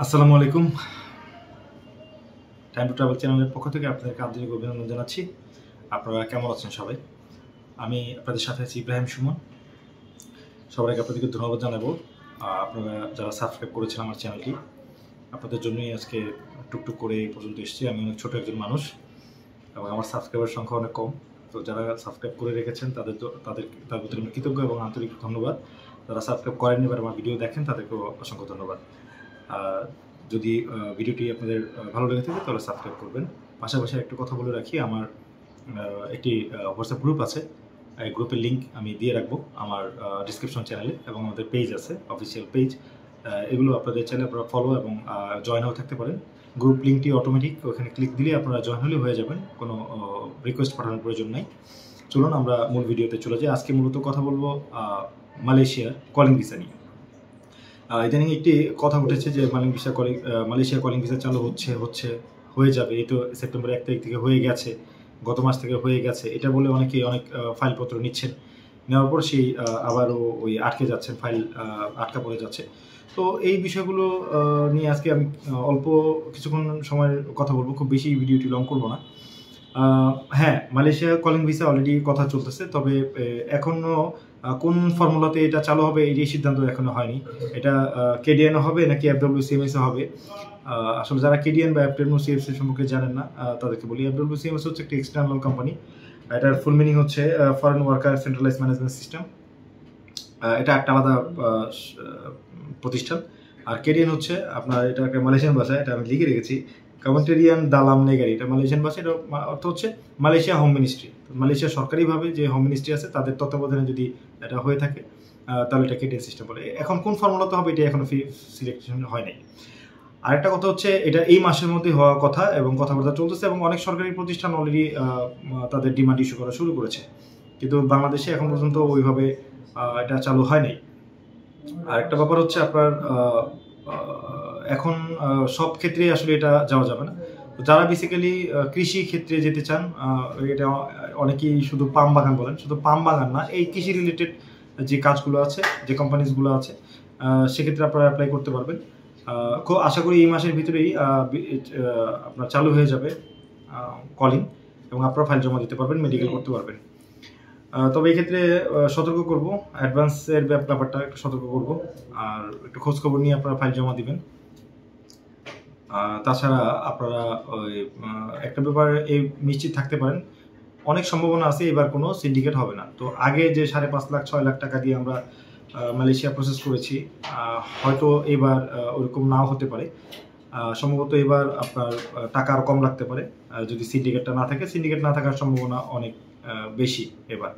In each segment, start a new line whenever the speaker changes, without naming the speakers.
আসসালামু আলাইকুম। Time to travel চ্যানেলের পক্ষ থেকে আপনাদেরকে আন্তরিক অভিনন্দন জানাচ্ছি। আপনারা কেমন আছেন সবাই? আমি আপনাদের সাথে আছি ইব্রাহিম সুমন। সবার আগে আপনাদেরকে ধন্যবাদ জানাবো। আপনারা যারা সাবস্ক্রাইব করেছেন আমার চ্যানেলটি, আপনাদের জন্যই আজকে টুকটুক করে এই পর্যন্ত এসেছি। আমি অনেক ছোটো একজন মানুষ এবং আমার সাবস্ক্রাইবার সংখ্যা অনেক কম। তো যারা সাবস্ক্রাইব করে রেখেছেন তাদের প্রতি আমি কৃতজ্ঞ এবং আন্তরিক ধন্যবাদ। যারা সাবস্ক্রাইব করেননি বা আমার ভিডিও দেখেন তাদেরকেও অসংখ্য ধন্যবাদ। যদি ভিডিওটি আপনাদের ভালো লেগে থাকে তাহলে সাবস্ক্রাইব করবেন। পাশাপাশি একটু কথা বলে রাখি, আমার একটি হোয়াটসঅ্যাপ গ্রুপ আছে। এই গ্রুপের লিঙ্ক আমি দিয়ে রাখবো আমার ডিসক্রিপশন চ্যানেলে, এবং আমাদের পেজ আছে, অফিসিয়াল পেজ। এগুলো আপনাদের চ্যানেলে আপনারা ফলো এবং জয়েন হয়ে থাকতে পারেন। গ্রুপ লিঙ্কটি অটোমেটিক, ওখানে ক্লিক দিলে আপনারা জয়েন হলে হয়ে যাবেন, কোনো রিকোয়েস্ট পাঠানোর প্রয়োজন নাই। চলুন আমরা মূল ভিডিওতে চলে যাই। আজকে মূলত কথা বলবো মালয়েশিয়ার কলিং ভিসা নিয়ে। ইদানিং একটি কথা উঠেছে যে মালয়েশিয়া কলিং ভিসা চালু হয়ে যাবে। এই তো সেপ্টেম্বর 1 তারিখ থেকে হয়ে গেছে, গত মাস থেকে হয়ে গেছে, এটা বলে অনেকেই অনেক ফাইলপত্র নিচ্ছেন। নেওয়ার পর সেই আবারও ওই আটকে যাচ্ছেন, ফাইল আটকা পড়ে যাচ্ছে। তো এই বিষয়গুলো নিয়ে আজকে আমি অল্প কিছুক্ষণ সময়ের কথা বলবো, খুব বেশি ভিডিওটি লং করবো না। হ্যাঁ, মালয়েশিয়া কলিং ভিসা অলরেডি কথা চলতেছে, তবে এখনও কোন ফর্মুলাতে এটা চালু হবে এই সিদ্ধান্ত এখনো হয়নি। এটা কেডিএনও হবে নাকি FWCMS হবে। আসলে যারা কেডিএন বা FWCMS সম্পর্কে জানেন না তাদেরকে বলি, FWCMS হচ্ছে একটি এক্সটার্নাল কোম্পানি। এটার ফুল মিনিং হচ্ছে foreign worker centralise management system. এটা একটা আলাদা প্রতিষ্ঠান। আর কেডিএন হচ্ছে আপনার, এটা একটা মালয়েশিয়ান ভাষা, এটা আমি লিখে রেখেছি, কমেন্টেরিয়ান দালাম নেগারি। এটা মালয়েশিয়ান ভাষা, এটা অর্থ হচ্ছে মালয়েশিয়া হোম মিনিস্ট্রি। মালয়েশিয়া সরকারিভাবে যে হোম মিনিস্ট্রি আছে তাদের তত্ত্বাবধানে যদি এটা হয়ে থাকে তাহলে এটা কেডিএন সিস্টেম বলে। এখন কোন ফর্মুলাতে হবে এটা এখনো সিলেকশন হয় নাই। আরেকটা কথা হচ্ছে, এটা এই মাসের মধ্যে হওয়া কথা এবং কথাবার্তা চলতেছে, এবং অনেক সরকারি প্রতিষ্ঠান অলরেডি তাদের ডিমান্ড ইস্যু করা শুরু করেছে, কিন্তু বাংলাদেশে এখন পর্যন্ত ওইভাবে এটা চালু হয় নাই। আরেকটা ব্যাপার হচ্ছে আপনার, এখন সব ক্ষেত্রে আসলে এটা যাওয়া যাবে না। যারা বেসিক্যালি কৃষি ক্ষেত্রে যেতে চান, এটা অনেকেই শুধু পাম বাগান বলেন, শুধু পাম বাগান না, এই কৃষি রিলেটেড যে কাজগুলো আছে, যে কোম্পানিজগুলো আছে, সেক্ষেত্রে আপনারা অ্যাপ্লাই করতে পারবেন। খুব আশা করি এই মাসের ভিতরেই আপনার চালু হয়ে যাবে কলিং, এবং আপনারা ফাইল জমা দিতে পারবেন, মেডিকেল করতে পারবেন। তবে এই ক্ষেত্রে সতর্ক করব, অ্যাডভান্সের ব্যাপারটা একটু সতর্ক করব, আর একটু খোঁজখবর নিয়ে আপনারা ফাইল জমা দিবেন। তাছাড়া আপনারা ওই একটা ব্যাপার এই নিশ্চিত থাকতে পারেন, অনেক সম্ভাবনা আছে এবার কোনো সিন্ডিকেট হবে না। তো আগে যে 5.5 লাখ 6 লাখ টাকা দিয়ে আমরা মালয়েশিয়া প্রসেস করেছি, হয়তো এবার ওরকম নাও হতে পারে। সম্ভবত এবার আপনার টাকা আরও কম লাগতে পারে যদি সিন্ডিকেটটা না থাকে। সিন্ডিকেট না থাকার সম্ভাবনা অনেক বেশি, এবার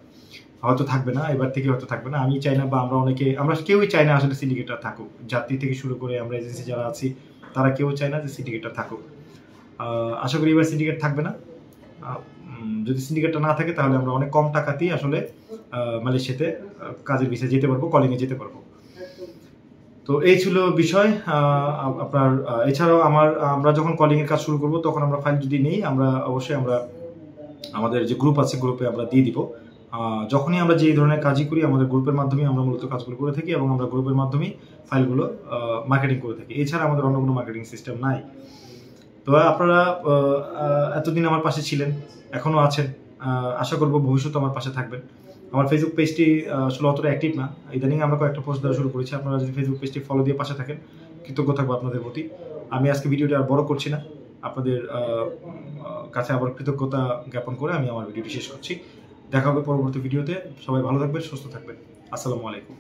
হয়তো থাকবে না, এবার থেকে হয়তো থাকবে না। আমি চাই না, বা আমরা কেউই চাই না আসলে সিন্ডিকেটটা থাকুক। যাত্রী থেকে শুরু করে আমরা এজেন্সি যারা আছি তারা কেউ চায় না যে সিন্ডিকেটটা থাকুক। আশা করি এবার সিন্ডিকেট থাকবে না। যদি সিন্ডিকেটটা না থাকে তাহলে আমরা অনেক কম টাকাতেই আসলে মালয়েশিয়াতে কাজের ভিসায় যেতে পারবো, কলিংয়ে যেতে পারবো। তো এই ছিল বিষয় আপনার। এছাড়াও আমরা যখন কলিংয়ের কাজ শুরু করব তখন আমরা ফাইল যদি নেই, অবশ্যই আমাদের যে গ্রুপ আছে গ্রুপে আমরা দিয়ে দিব। যখনই আমরা যে ধরনের কাজই করি আমাদের গ্রুপের মাধ্যমে আমরা মূলত কাজগুলো করে থাকি, এবং আমরা গ্রুপের মাধ্যমেই ফাইলগুলো মার্কেটিং করে থাকি। এছাড়া আমাদের অন্য কোনো মার্কেটিং সিস্টেম নাই। তো আপনারা এতদিন আমার পাশে ছিলেন, এখনও আছেন, আশা করব ভবিষ্যতে আমার পাশে থাকবেন। আমার ফেসবুক পেজটি আসলে অতটা অ্যাক্টিভ না, ইদানিং আমরা কয়েকটা পোস্ট দেওয়া শুরু করেছি। আপনারা যদি ফেসবুক পেজটি ফলো দিয়ে পাশে থাকেন, কৃতজ্ঞ থাকবো আপনাদের প্রতি। আমি আজকে ভিডিওটি আর বড় করছি না, আপনাদের কাছে আবার কৃতজ্ঞতা জ্ঞাপন করে আমি আমার ভিডিওটি শেষ করছি। দেখা হবে পরবর্তী ভিডিওতে। সবাই ভালো থাকবেন, সুস্থ থাকবেন। আসসালামু আলাইকুম।